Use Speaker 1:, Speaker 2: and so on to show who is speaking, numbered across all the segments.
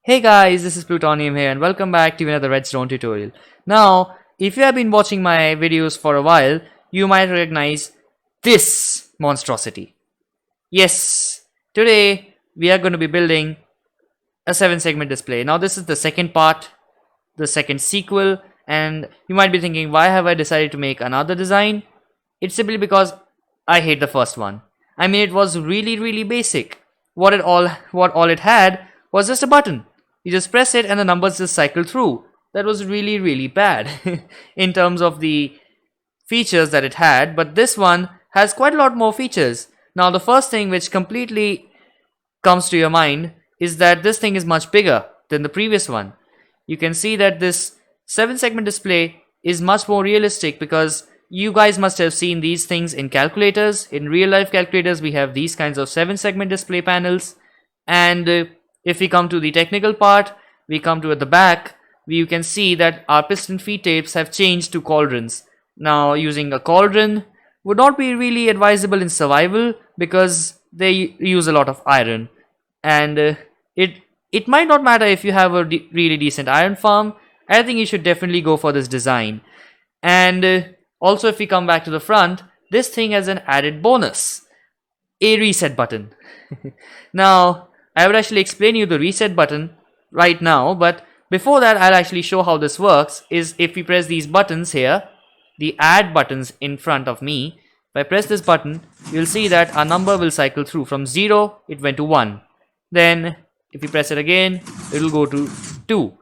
Speaker 1: Hey guys, this is Plutonium here and welcome back to another Redstone tutorial. Now, if you have been watching my videos for a while, you might recognize this monstrosity. Yes, today we are going to be building a 7 segment display. Now this is the second part, the second sequel, and you might be thinking, why have I decided to make another design? It's simply because I hate the first one. I mean, it was really basic. What all it had was just a button. You just press it and the numbers just cycle through. That was really bad in terms of the features that it had, but this one has quite a lot more features. Now the first thing which completely comes to your mind is that this thing is much bigger than the previous one. You can see that this 7 segment display is much more realistic because you guys must have seen these things in calculators. In real life calculators, we have these kinds of 7 segment display panels. And if we come to the technical part, we come to at the back, you can see that our piston feed tapes have changed to cauldrons. Now, using a cauldron would not be really advisable in survival because they use a lot of iron, and it might not matter if you have a really decent iron farm. I think you should definitely go for this design. And also, if we come back to the front, this thing has an added bonus, a reset button. Now, I would actually explain you the reset button right now, but before that I'll actually show how this works. Is if we press these buttons here, the add buttons in front of me, if I press this button, you'll see that our number will cycle through. From 0 it went to 1, then if you press it again, it will go to 2.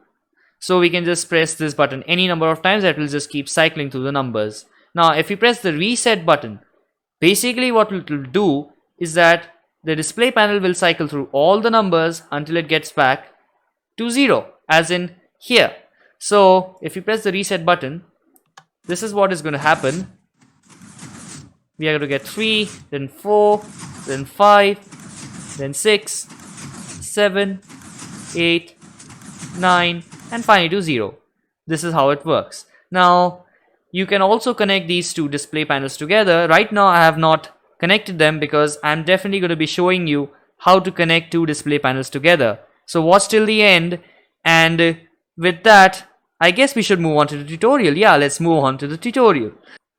Speaker 1: So we can just press this button any number of times, that will just keep cycling through the numbers. Now if you press the reset button, basically what it will do is that the display panel will cycle through all the numbers until it gets back to 0, as in here. So if you press the reset button, this is what is going to happen. We are going to get 3, then 4, then 5, then 6, 7, 8, 9, and finally to 0. This is how it works. Now you can also connect these two display panels together. Right now I have not connected them because I'm definitely going to be showing you how to connect two display panels together. So watch till the end, and with that, I guess we should move on to the tutorial. Yeah, let's move on to the tutorial.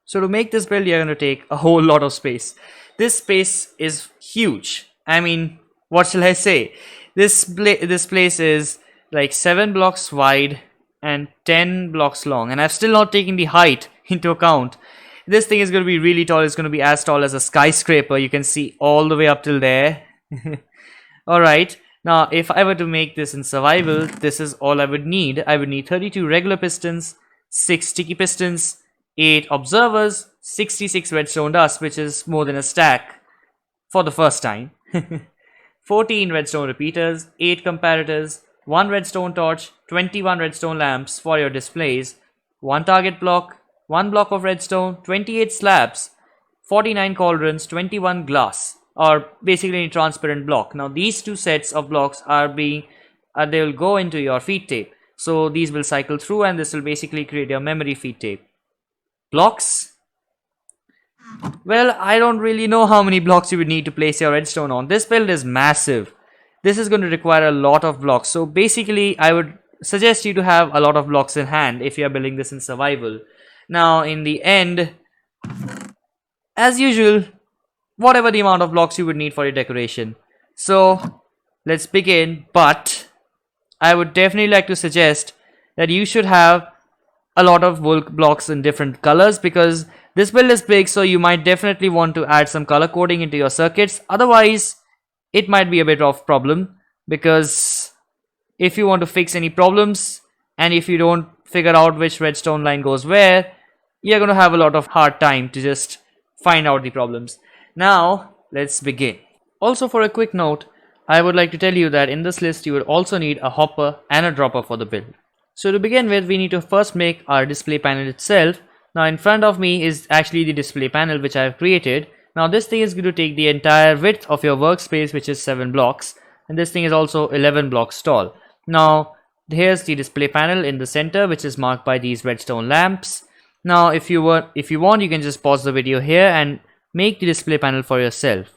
Speaker 1: So to make this build, you're going to take a whole lot of space. This space is huge. I mean, what shall I say? This place is like 7 blocks wide and 10 blocks long, and I've still not taken the height into account. This thing is going to be really tall. It's going to be as tall as a skyscraper. You can see all the way up till there. Alright, now if I were to make this in survival, this is all I would need. I would need 32 regular pistons, 6 sticky pistons, 8 observers, 66 redstone dust, which is more than a stack for the first time, 14 redstone repeaters, 8 comparators, 1 redstone torch, 21 redstone lamps for your displays, 1 target block, 1 block of redstone, 28 slabs, 49 cauldrons, 21 glass, or basically a transparent block. Now these two sets of blocks they will go into your feed tape. So these will cycle through and this will basically create your memory feed tape. Blocks? Well, I don't really know how many blocks you would need to place your redstone on. This build is massive. This is going to require a lot of blocks. So basically I would suggest you to have a lot of blocks in hand if you are building this in survival. Now in the end, as usual, whatever the amount of blocks you would need for your decoration. So let's begin, but I would definitely like to suggest that you should have a lot of bulk blocks in different colors, because this build is big, so you might definitely want to add some color coding into your circuits. Otherwise it might be a bit of problem, because if you want to fix any problems and if you don't figure out which redstone line goes where, you're going to have a lot of hard time to just find out the problems. Now let's begin. Also, for a quick note, I would like to tell you that in this list you would also need a hopper and a dropper for the build. So to begin with, we need to first make our display panel itself. Now in front of me is actually the display panel which I have created. Now this thing is going to take the entire width of your workspace, which is 7 blocks, and this thing is also 11 blocks tall. Now here's the display panel in the center, which is marked by these redstone lamps. Now if you want, you can just pause the video here and make the display panel for yourself.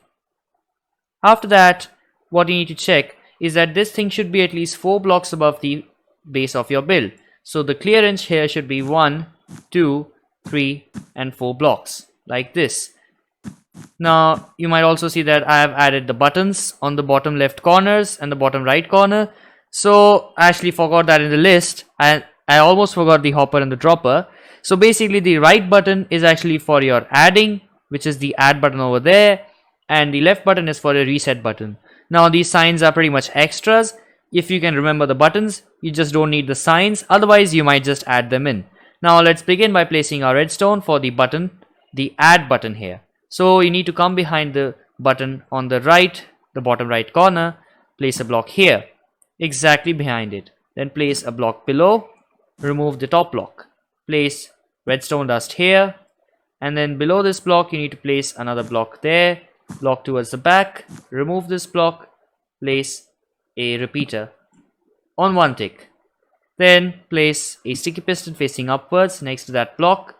Speaker 1: After that, what you need to check is that this thing should be at least 4 blocks above the base of your build. So the clearance here should be 1, 2, 3 and 4 blocks like this. Now you might also see that I have added the buttons on the bottom left corners and the bottom right corner. So I actually forgot that in the list. I almost forgot the hopper and the dropper. So basically the right button is actually for your adding, which is the add button over there, and the left button is for a reset button. Now these signs are pretty much extras. If you can remember the buttons, you just don't need the signs, otherwise you might just add them in. Now let's begin by placing our redstone for the button, the add button here. So you need to come behind the button on the right, the bottom right corner, place a block here, exactly behind it. Then place a block below, remove the top block, place redstone dust here, and then below this block you need to place another block there, block towards the back, remove this block, place a repeater on one tick. Then place a sticky piston facing upwards next to that block,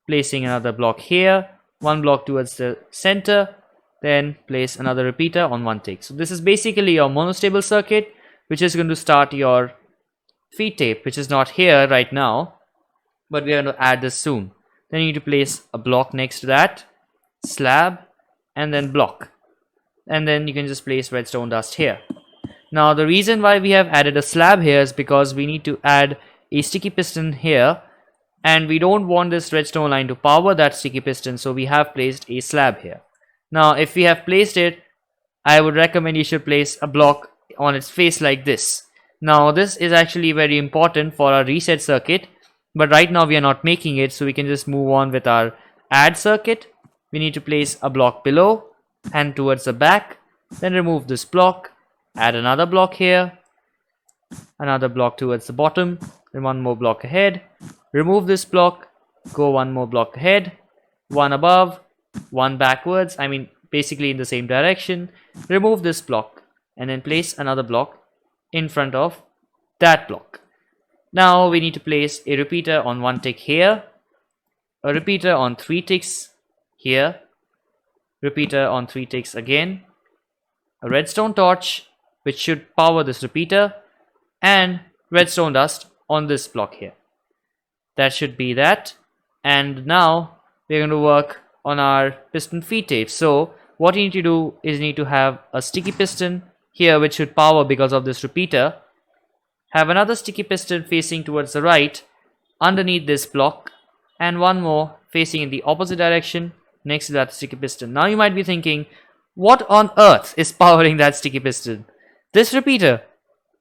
Speaker 1: placing another block here, one block towards the center, then place another repeater on one tick. So this is basically your monostable circuit, which is going to start your feed tape, which is not here right now, but we are going to add this soon. Then you need to place a block next to that, slab, and then block, and then you can just place redstone dust here. Now the reason why we have added a slab here is because we need to add a sticky piston here, and we don't want this redstone line to power that sticky piston, so we have placed a slab here. Now if we have placed it, I would recommend you should place a block on its face like this. Now this is actually very important for our reset circuit, but right now we are not making it, so we can just move on with our add circuit. We need to place a block below and towards the back, then remove this block, add another block here, another block towards the bottom, then one more block ahead, remove this block, go one more block ahead, one above, one backwards, I mean basically in the same direction, remove this block, and then place another block in front of that block. Now we need to place a repeater on one tick here, a repeater on 3 ticks here, repeater on 3 ticks again, a redstone torch which should power this repeater, and redstone dust on this block here. That should be that. And now we're going to work on our piston feed tape. So what you need to do is you need to have a sticky piston here which should power because of this repeater, have another sticky piston facing towards the right underneath this block, and one more facing in the opposite direction next to that sticky piston. Now you might be thinking, what on earth is powering that sticky piston? This repeater.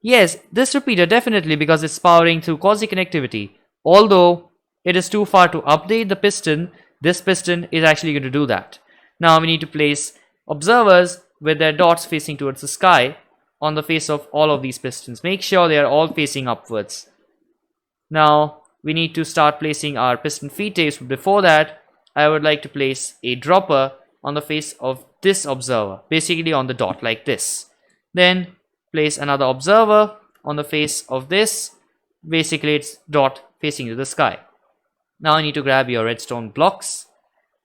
Speaker 1: Yes, this repeater definitely, because it's powering through quasi connectivity. Although it is too far to update the piston, this piston is actually going to do that. Now we need to place observers with their dots facing towards the sky on the face of all of these pistons. Make sure they are all facing upwards. Now we need to start placing our piston feed tapes. Before that, I would like to place a dropper on the face of this observer, basically on the dot like this. Then place another observer on the face of this, basically it's dot facing to the sky. Now I need to grab your redstone blocks,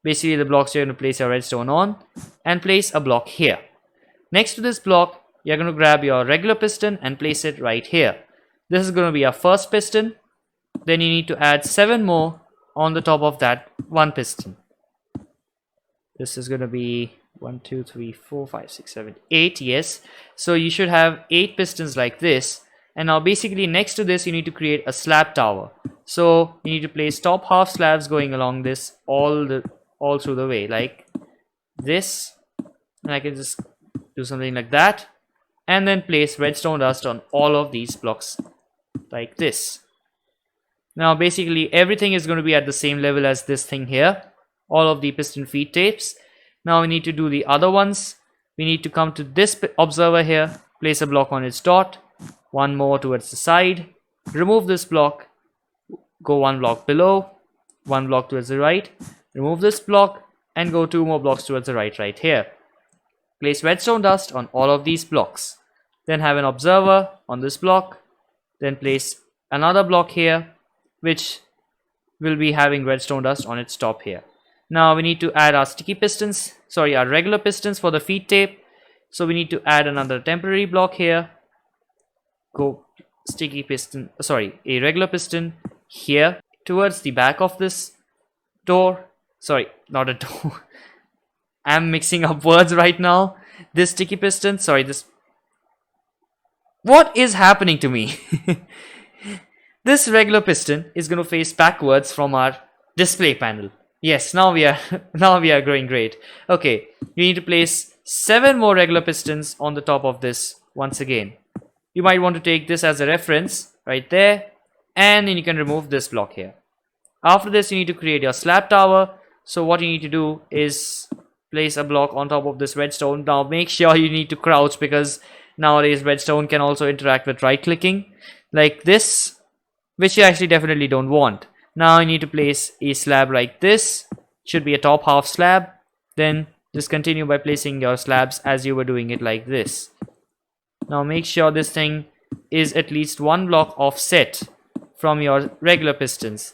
Speaker 1: basically the blocks you're going to place your redstone on, and place a block here. Next to this block, you're going to grab your regular piston and place it right here. This is going to be our first piston. Then you need to add 7 more on the top of that one piston. This is going to be 1, 2, 3, 4, 5, 6, 7, 8. Yes. So you should have 8 pistons like this. And now basically next to this you need to create a slab tower. So you need to place top half slabs going along this all through the way like this. And I can just do something like that. And then place redstone dust on all of these blocks like this. Now basically everything is going to be at the same level as this thing here. All of the piston feed tapes. Now we need to do the other ones. We need to come to this observer here, place a block on its dot, one more towards the side, remove this block, go one block below, one block towards the right, remove this block, and go 2 more blocks towards the right here. Place redstone dust on all of these blocks. Then have an observer on this block, then place another block here, which will be having redstone dust on its top here. Now we need to add our sticky pistons, our regular pistons for the feed tape. So we need to add another temporary block here, go sticky piston, sorry, a regular piston here towards the back of this door. Sorry, not a door. I'm mixing up words right now. This sticky piston, sorry, this. What is happening to me? This regular piston is going to face backwards from our display panel. Yes, now we are now we are going great. Okay, you need to place 7 more regular pistons on the top of this once again. You might want to take this as a reference right there, and then you can remove this block here. After this, you need to create your slab tower. So what you need to do is place a block on top of this redstone. Now make sure you need to crouch, because nowadays redstone can also interact with right clicking like this, which you actually definitely don't want. Now you need to place a slab like this. Should be a top half slab. Then just continue by placing your slabs as you were doing it like this. Now make sure this thing is at least 1 block offset from your regular pistons.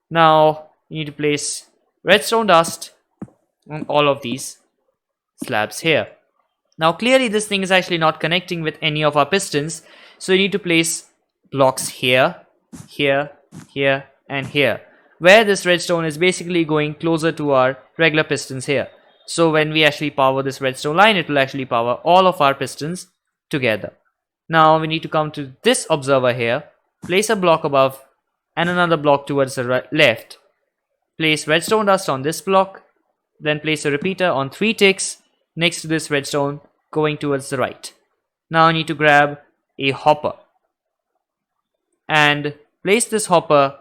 Speaker 1: Now you need to place redstone dust on all of these slabs here. Now clearly this thing is actually not connecting with any of our pistons, so you need to place blocks here, here, here and here, where this redstone is basically going closer to our regular pistons here. So when we actually power this redstone line, it will actually power all of our pistons together. Now we need to come to this observer here, place a block above and another block towards the left. Place redstone dust on this block, then place a repeater on 3 ticks next to this redstone going towards the right. Now I need to grab a hopper and place this hopper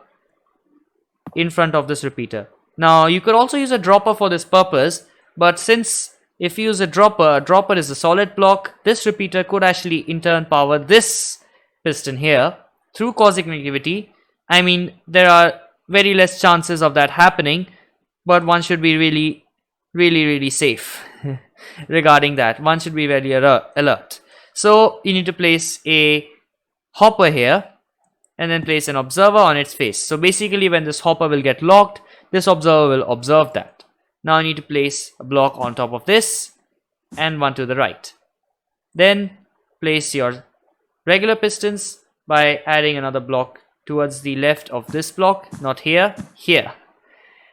Speaker 1: in front of this repeater. Now you could also use a dropper for this purpose, but since if you use a dropper is a solid block, this repeater could actually in turn power this piston here through cosmic negativity. I mean, there are very less chances of that happening, but one should be really safe regarding that. One should be very alert. So you need to place a hopper here and then place an observer on its face. So basically when this hopper will get locked, this observer will observe that. Now I need to place a block on top of this and one to the right. Then place your regular pistons by adding another block towards the left of this block, not here, here.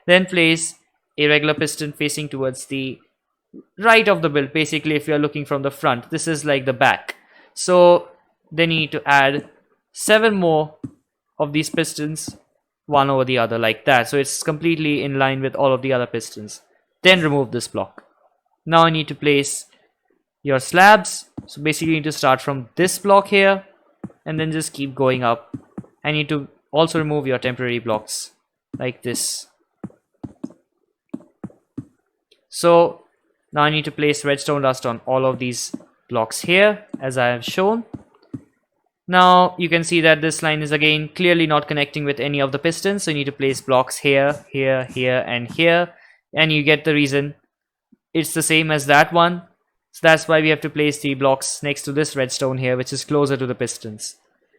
Speaker 1: Then place a regular piston facing towards the right of the build. Basically, if you are looking from the front, this is like the back. So then you need to add 7 more of these pistons, one over the other like that. So it's completely in line with all of the other pistons. Then remove this block. Now I need to place your slabs. So basically you need to start from this block here and then just keep going up. I need to also remove your temporary blocks like this. So now I need to place redstone dust on all of these blocks here as I have shown. Now you can see that this line is again clearly not connecting with any of the pistons, so you need to place blocks here, here, here and here, and you get the reason. It's the same as that one, so that's why we have to place the blocks next to this redstone here, which is closer to the pistons.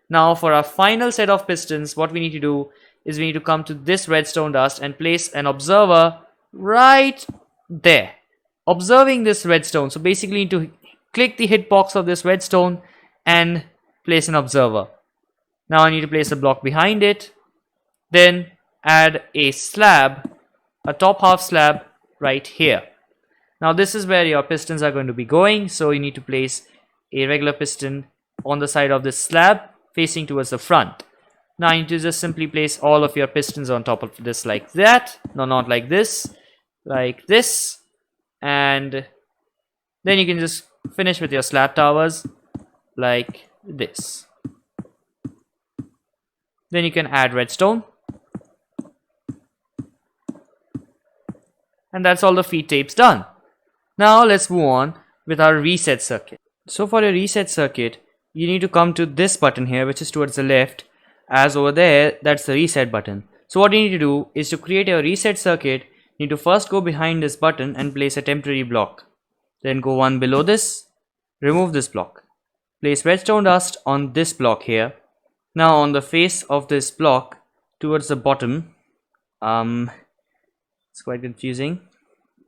Speaker 1: Now for our final set of pistons, what we need to do is we need to come to this redstone dust and place an observer right there, observing this redstone. So basically you need to click the hitbox of this redstone and place an observer. Now I need to place a block behind it, then add a slab, a top half slab right here. Now this is where your pistons are going to be going, so you need to place a regular piston on the side of this slab facing towards the front. Now you need to just simply place all of your pistons on top of this like that. No, not like this, like this, and then you can just finish with your slab towers like this. Then you can add redstone, and that's all the feed tapes done. Now let's move on with our reset circuit. So for your reset circuit, you need to come to this button here, which is towards the left, as over there that's the reset button. So what you need to do is to create a reset circuit, you need to first go behind this button and place a temporary block. Then go one below this, remove this block. Place redstone dust on this block here. Now on the face of this block towards the bottom, it's quite confusing.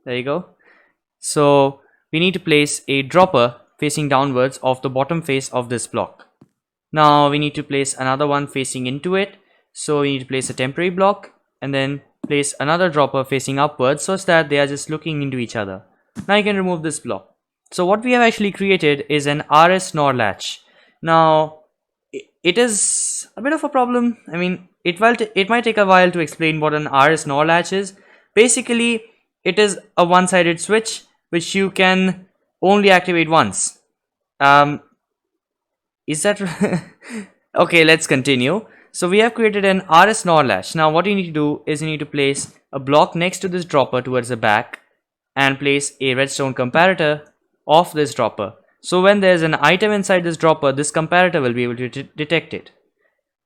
Speaker 1: There you go. So we need to place a dropper facing downwards of the bottom face of this block. Now we need to place another one facing into it. So we need to place a temporary block and then place another dropper facing upwards so that they are just looking into each other. Now you can remove this block. So what we have actually created is an RS NOR latch. Now it is a bit of a problem. I mean, it might take a while to explain what an RS NOR latch is. Basically, it is a one-sided switch which you can only activate once. Is that okay? Let's continue. So we have created an RS NOR latch. Now what you need to do is you need to place a block next to this dropper towards the back and place a redstone comparator of this dropper. So when there's an item inside this dropper, this comparator will be able to detect it.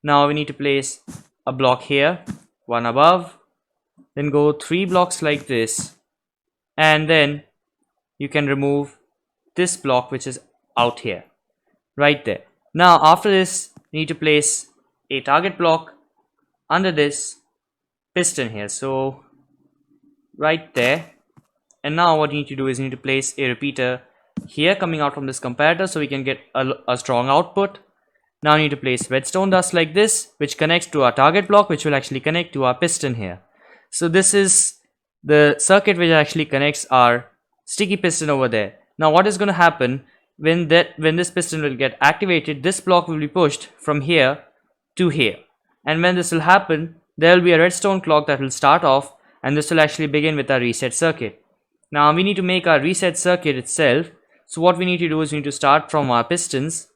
Speaker 1: Now we need to place a block here, one above, then go 3 blocks like this, and then you can remove this block which is out here, right there. Now after this, you need to place a target block under this piston here, so right there. And now what you need to do is you need to place a repeater here coming out from this comparator so we can get a strong output. Now you need to place redstone dust like this, which connects to our target block, which will actually connect to our piston here. So this is the circuit which actually connects our sticky piston over there. Now what is going to happen when this piston will get activated, this block will be pushed from here to here, and when this will happen, there will be a redstone clock that will start off, and this will actually begin with our reset circuit. Now we need to make our reset circuit itself. So what we need to do is we need to start from our pistons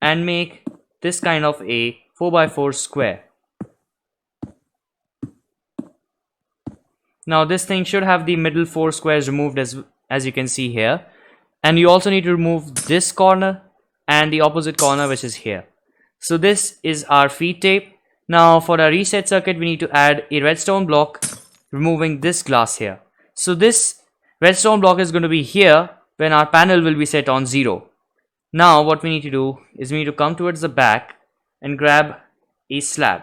Speaker 1: and make this kind of a 4x4 square. Now this thing should have the middle 4 squares removed as you can see here, and you also need to remove this corner and the opposite corner which is here. So this is our feed tape. Now for our reset circuit, we need to add a redstone block removing this glass here. So this redstone block is going to be here when our panel will be set on 0. Now what we need to do is we need to come towards the back and grab a slab.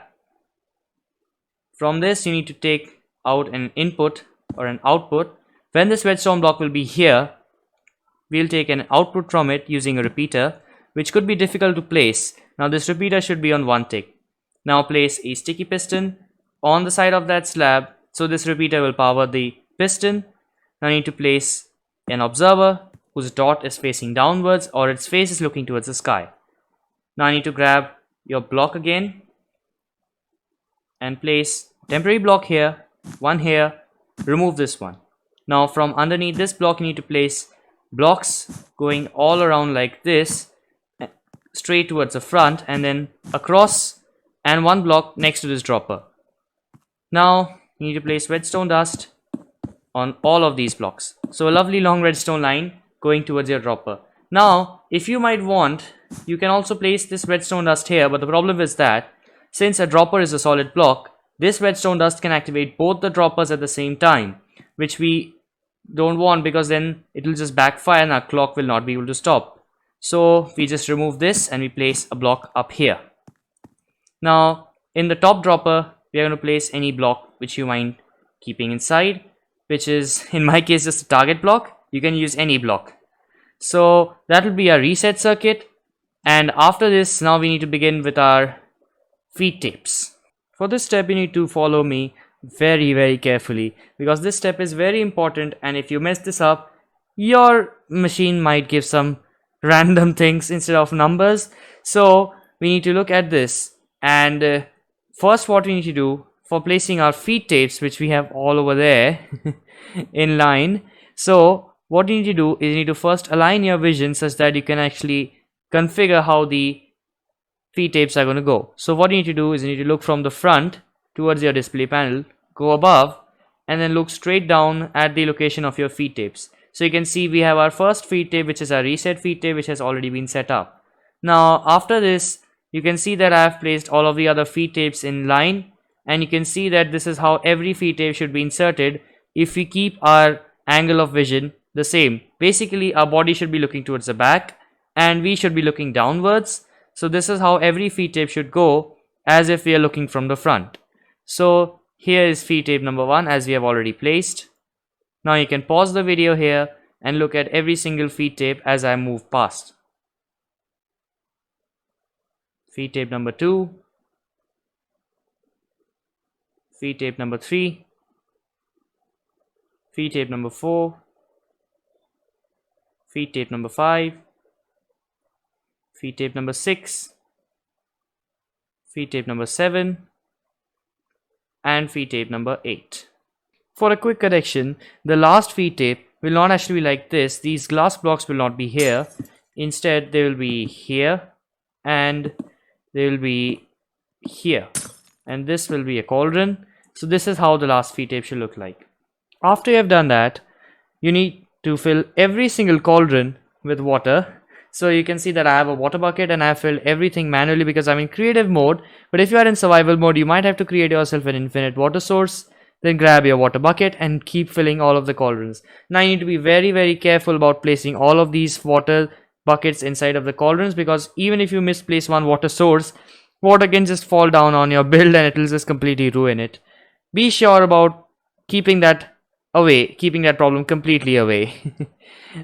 Speaker 1: From this you need to take out an input or an output. When this redstone block will be here, we'll take an output from it using a repeater, which could be difficult to place. Now this repeater should be on 1 tick. Now place a sticky piston on the side of that slab, so this repeater will power the piston. Now I need to place an observer whose dot is facing downwards or its face is looking towards the sky. Now I need to grab your block again and place temporary block here, one here, remove this one. Now from underneath this block you need to place blocks going all around like this, straight towards the front, and then across, and one block next to this dropper. Now you need to place redstone dust on all of these blocks. So a lovely long redstone line going towards your dropper. Now if you might want, you can also place this redstone dust here, but the problem is that since a dropper is a solid block, this redstone dust can activate both the droppers at the same time, which we don't want because then it will just backfire and our clock will not be able to stop. So we just remove this and we place a block up here. Now in the top dropper, we are going to place any block which you mind keeping inside, which is in my case just a target block. You can use any block. So that will be our reset circuit, and after this now we need to begin with our feed tapes. For this step you need to follow me very carefully because this step is very important, and if you mess this up, your machine might give some random things instead of numbers. So we need to look at this, and first what we need to do for placing our feed tapes, which we have all over there in line. So what you need to do is you need to first align your vision such that you can actually configure how the feed tapes are going to go. So what you need to do is you need to look from the front towards your display panel, go above, and then look straight down at the location of your feed tapes. So you can see we have our first feed tape, which is our reset feed tape, which has already been set up. Now after this, you can see that I have placed all of the other feed tapes in line, and you can see that this is how every feed tape should be inserted if we keep our angle of vision the same. Basically our body should be looking towards the back and we should be looking downwards. So this is how every feed tape should go, as if we are looking from the front. So here is feed tape number 1 as we have already placed. Now you can pause the video here and look at every single feed tape as I move past. feed tape number 2, feed tape number 3, feed tape number 4, feed tape number 5, feed tape number 6, feed tape number 7, and feed tape number 8. For a quick correction, the last feed tape will not actually be like this. These glass blocks will not be here. Instead, they will be here and they will be here. And this will be a cauldron. So this is how the last feed tape should look like. After you have done that, you need to fill every single cauldron with water. So you can see that I have a water bucket and I have filled everything manually because I'm in creative mode. But if you are in survival mode, you might have to create yourself an infinite water source. Then grab your water bucket and keep filling all of the cauldrons. Now you need to be very careful about placing all of these water buckets inside of the cauldrons, because even if you misplace one water source, water can just fall down on your build and it will just completely ruin it. Be sure about keeping that away, keeping that problem completely away.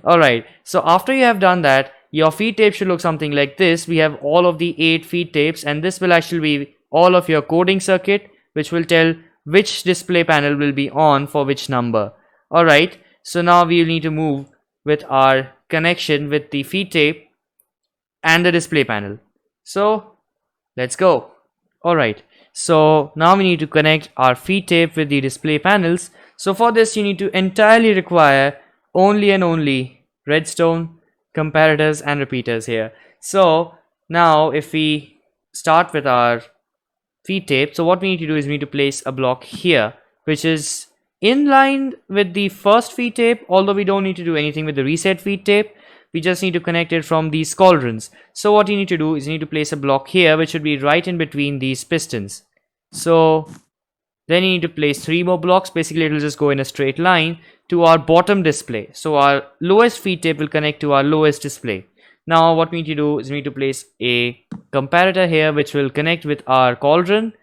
Speaker 1: Alright, so after you have done that, your feed tape should look something like this. We have all of the 8 feed tapes, and this will actually be all of your coding circuit, which will tell which display panel will be on for which number. Alright, so now we need to move with our connection with the feed tape and the display panel. So let's go. Alright, so now we need to connect our feed tape with the display panels. So for this you need to entirely require only and only redstone, comparators and repeaters here. So now if we start with our feed tape, so what we need to do is we need to place a block here which is in line with the first feed tape, although we don't need to do anything with the reset feed tape. We just need to connect it from these cauldrons. So what you need to do is you need to place a block here which should be right in between these pistons. So then you need to place 3 more blocks. Basically it will just go in a straight line to our bottom display. So our lowest feed tape will connect to our lowest display. Now what we need to do is we need to place a comparator here which will connect with our cauldron,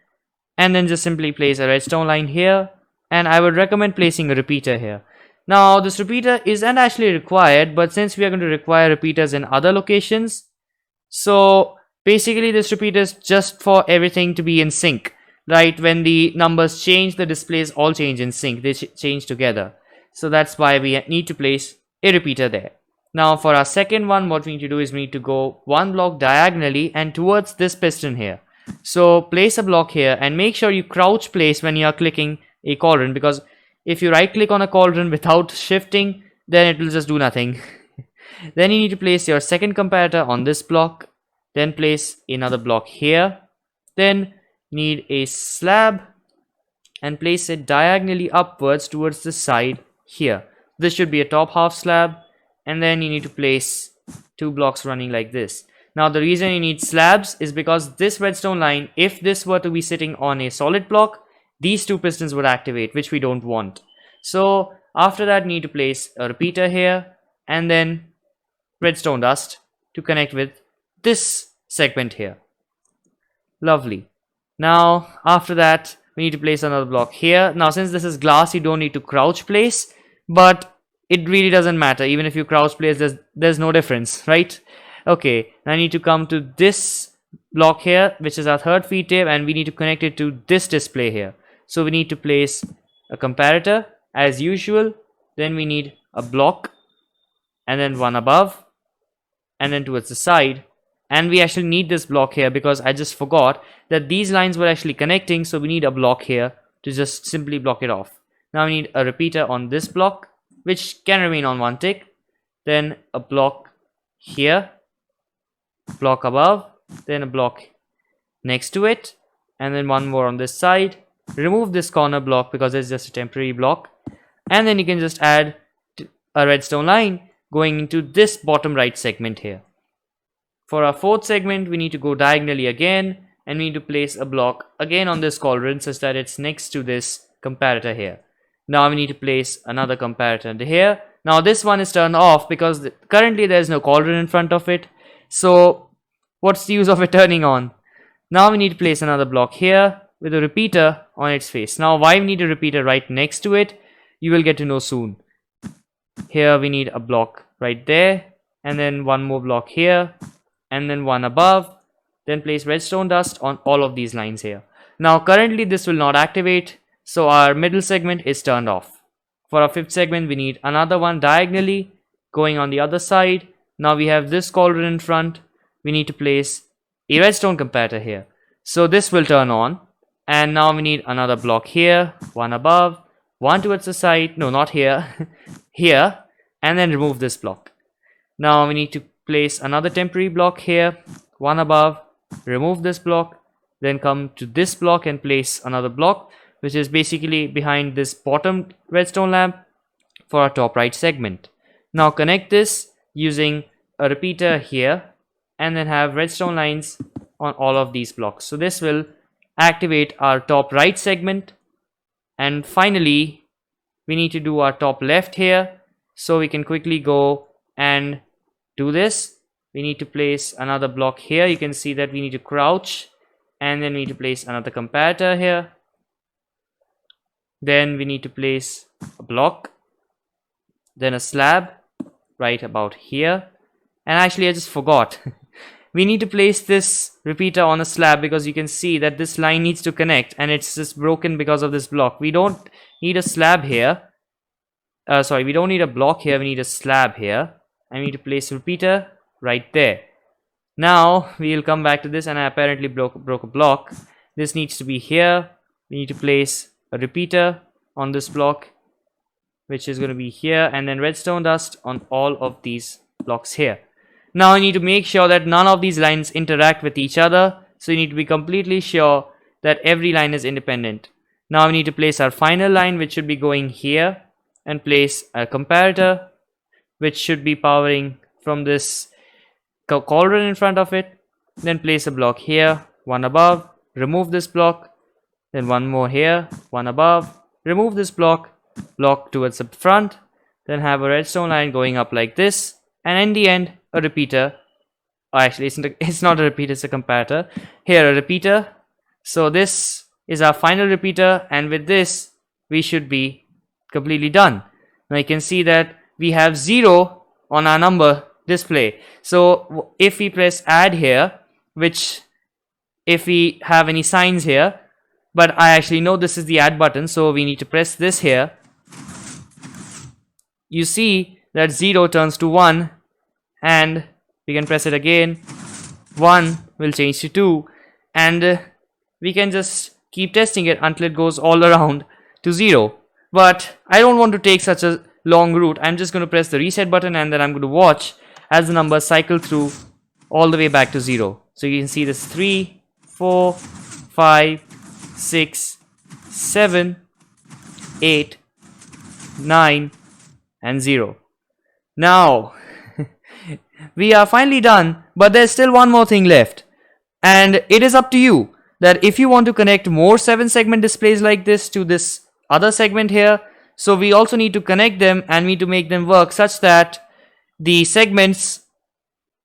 Speaker 1: and then just simply place a redstone line here, and I would recommend placing a repeater here. Now this repeater isn't actually required, but since we are going to require repeaters in other locations, so basically this repeater is just for everything to be in sync. Right, when the numbers change, the displays all change in sync, they change together. So that's why we need to place a repeater there. Now for our second one, what we need to do is we need to go 1 block diagonally and towards this piston here. So place a block here and make sure you crouch place when you are clicking a cauldron, because if you right click on a cauldron without shifting, then it will just do nothing. Then you need to place your second comparator on this block, then place another block here, then need a slab and place it diagonally upwards towards the side here. This should be a top half slab, and then you need to place 2 blocks running like this. Now the reason you need slabs is because this redstone line, if this were to be sitting on a solid block, these 2 pistons would activate, which we don't want. So after that you need to place a repeater here and then redstone dust to connect with this segment here. Lovely. Now after that we need to place another block here. Now since this is glass, you don't need to crouch place, but it really doesn't matter. Even if you crouch place, there's no difference, right? Okay, I need to come to this block here, which is our third feed tape, and we need to connect it to this display here. So we need to place a comparator as usual, then we need a block and then one above and then towards the side. And we actually need this block here because I just forgot that these lines were actually connecting, so we need a block here to just simply block it off. Now we need a repeater on this block, which can remain on 1 tick, then a block here, block above, then a block next to it, and then one more on this side. Remove this corner block because it's just a temporary block, and then you can just add a redstone line going into this bottom right segment here. For our fourth segment, we need to go diagonally again, and we need to place a block again on this cauldron such that it's next to this comparator here. Now we need to place another comparator here. Now this one is turned off because currently there is no cauldron in front of it. So what's the use of it turning on? Now we need to place another block here with a repeater on its face. Now why we need a repeater right next to it, you will get to know soon. Here we need a block right there, and then one more block here, and then one above, then place redstone dust on all of these lines here. Now currently this will not activate, so our middle segment is turned off. For our fifth segment we need another one diagonally going on the other side. Now we have this cauldron in front. We need to place a redstone comparator here, so this will turn on. And now we need another block here, one above, one towards the side, no, not here, here, and then remove this block. Now we need to place another temporary block here, one above, remove this block, then come to this block and place another block, which is basically behind this bottom redstone lamp for our top right segment. Now connect this using a repeater here, and then have redstone lines on all of these blocks. So this will activate our top right segment. And finally we need to do our top left here, so we can quickly go and do this. We need to place another block here. You can see that we need to crouch, and then we need to place another comparator here. Then we need to place a block, then a slab right about here. And actually I just forgot we need to place this repeater on a slab, because you can see that this line needs to connect and it's just broken because of this block. We don't need a slab here, we don't need a block here, we need a slab here, and we need to place a repeater right there. Now we will come back to this, and I apparently broke a block. This needs to be here. We need to place a repeater on this block, which is going to be here, and then redstone dust on all of these blocks here. Now you need to make sure that none of these lines interact with each other, so you need to be completely sure that every line is independent. Now we need to place our final line, which should be going here, and place a comparator which should be powering from this cauldron in front of it. Then place a block here, one above, remove this block, then one more here, one above, remove this block towards the front, then have a redstone line going up like this, and in the end a repeater. Actually it's not a repeater, it's a comparator. Here a repeater. So this is our final repeater, and with this we should be completely done. Now you can see that we have 0 on our number display. So if we press add here, which if we have any signs here, but I actually know this is the add button, so we need to press this here. You see that 0 turns to 1, and we can press it again. 1 will change to 2, and we can just keep testing it until it goes all around to 0. But I don't want to take such a long route. I'm just going to press the reset button, and then I'm going to watch as the numbers cycle through all the way back to 0. So you can see this 3, 4, 5, 6, 7, 8, 9, and 0. Now we are finally done, but there's still one more thing left, and it is up to you that if you want to connect more 7-segment displays like this to this other segment here. So we also need to connect them, and we need to make them work such that the segments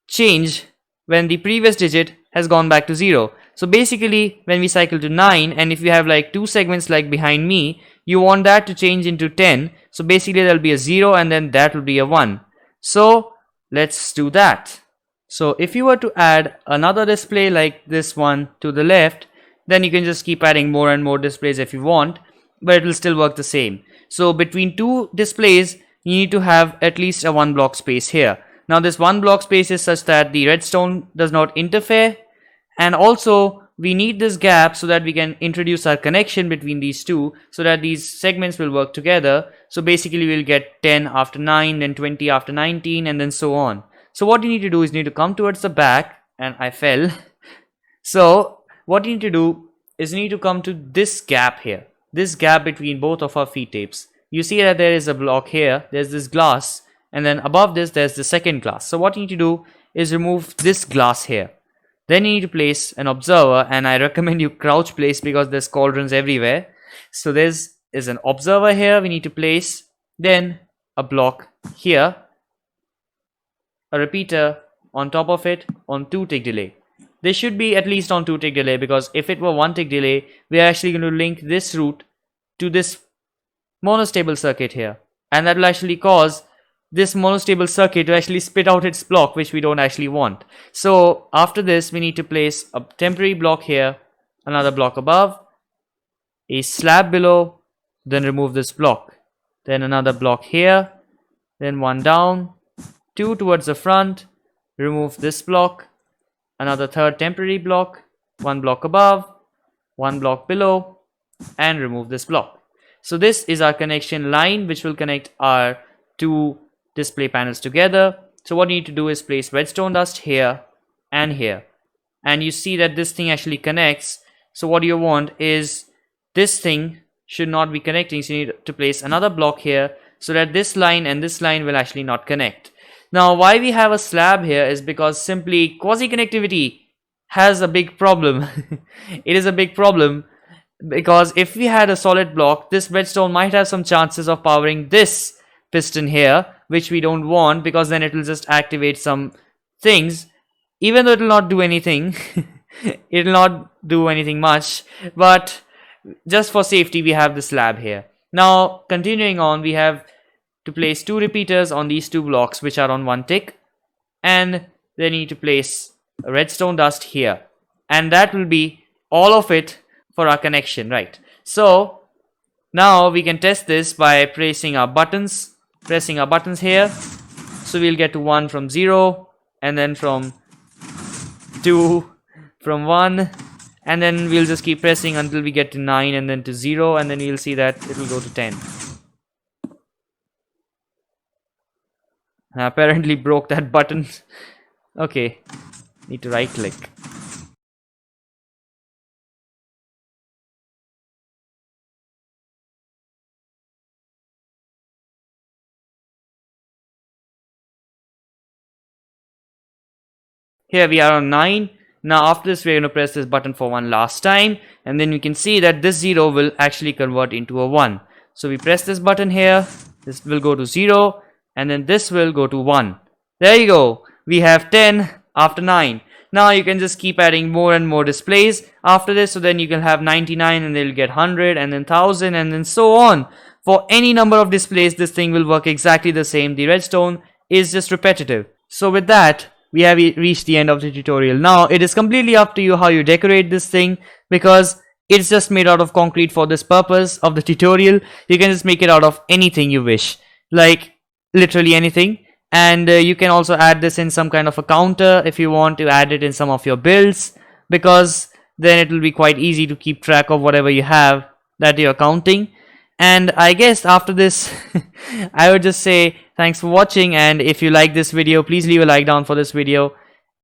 Speaker 1: change when the previous digit has gone back to 0. So basically when we cycle to 9, and if you have like 2 segments like behind me, you want that to change into 10. So basically there will be a 0, and then that will be a 1. So let's do that. So if you were to add another display like this one to the left, then you can just keep adding more and more displays if you want, but it will still work the same. So between 2 displays you need to have at least a 1 block space here. Now this 1 block space is such that the redstone does not interfere, and also we need this gap so that we can introduce our connection between these two, so that these segments will work together. So basically we'll get 10 after 9, then 20 after 19, and then so on. So what you need to do is you need to come towards the back, and I fell. So what you need to do is you need to come to this gap here, this gap between both of our feed tapes. You see that there is a block here, there's this glass, and then above this there's the second glass. So what you need to do is remove this glass here. Then you need to place an observer, and I recommend you crouch place because there's cauldrons everywhere. So there's an observer here we need to place, then a block here, a repeater on top of it on 2 tick delay. This should be at least on 2 tick delay, because if it were 1 tick delay, we are actually going to link this route to this monostable circuit here, and that will actually cause this monostable circuit to actually spit out its block, which we don't actually want. So after this, we need to place a temporary block here, another block above, a slab below, then remove this block, then another block here, then one down, two towards the front, remove this block, another third temporary block, one block above, one block below, and remove this block. So this is our connection line which will connect our two display panels together. So what you need to do is place redstone dust here and here, and you see that this thing actually connects. So what you want is this thing should not be connecting, so you need to place another block here so that this line and this line will actually not connect. Now why we have a slab here is because simply quasi-connectivity has a big problem. It is a big problem because if we had a solid block, this redstone might have some chances of powering this piston here, which we don't want, because then it will just activate some things, even though it will not do anything. It will not do anything much, but just for safety we have the slab here. Now continuing on, we have to place two repeaters on these two blocks which are on one tick, and then need to place a redstone dust here, and that will be all of it for our connection, right? So now we can test this by pressing our buttons here. So we'll get to 1 from 0, and then from 2 from 1, and then we'll just keep pressing until we get to 9, and then to 0, and then you'll see that it will go to 10. I apparently broke that button. Okay, need to right click. Here we are on 9. Now after this, we're going to press this button for one last time, and then we can see that this 0 will actually convert into a 1. So we press this button here, this will go to 0, and then this will go to 1. There you go. We have 10 after 9. Now you can just keep adding more and more displays after this, so then you can have 99 and they'll get 100 and then 1000 and then so on. For any number of displays, this thing will work exactly the same. The redstone is just repetitive. So with that, we have reached the end of the tutorial. Now it is completely up to you how you decorate this thing, because it's just made out of concrete for this purpose of the tutorial. You can just make it out of anything you wish, like literally anything. And you can also add this in some kind of a counter if you want to add it in some of your builds, because then it will be quite easy to keep track of whatever you have that you're counting. And I guess after this I would just say thanks for watching, and if you like this video, please leave a like down for this video,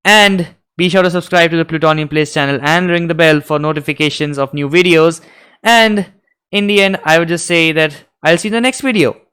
Speaker 1: and be sure to subscribe to the Plutonium Plays channel and ring the bell for notifications of new videos. And in the end, I would just say that I'll see you in the next video.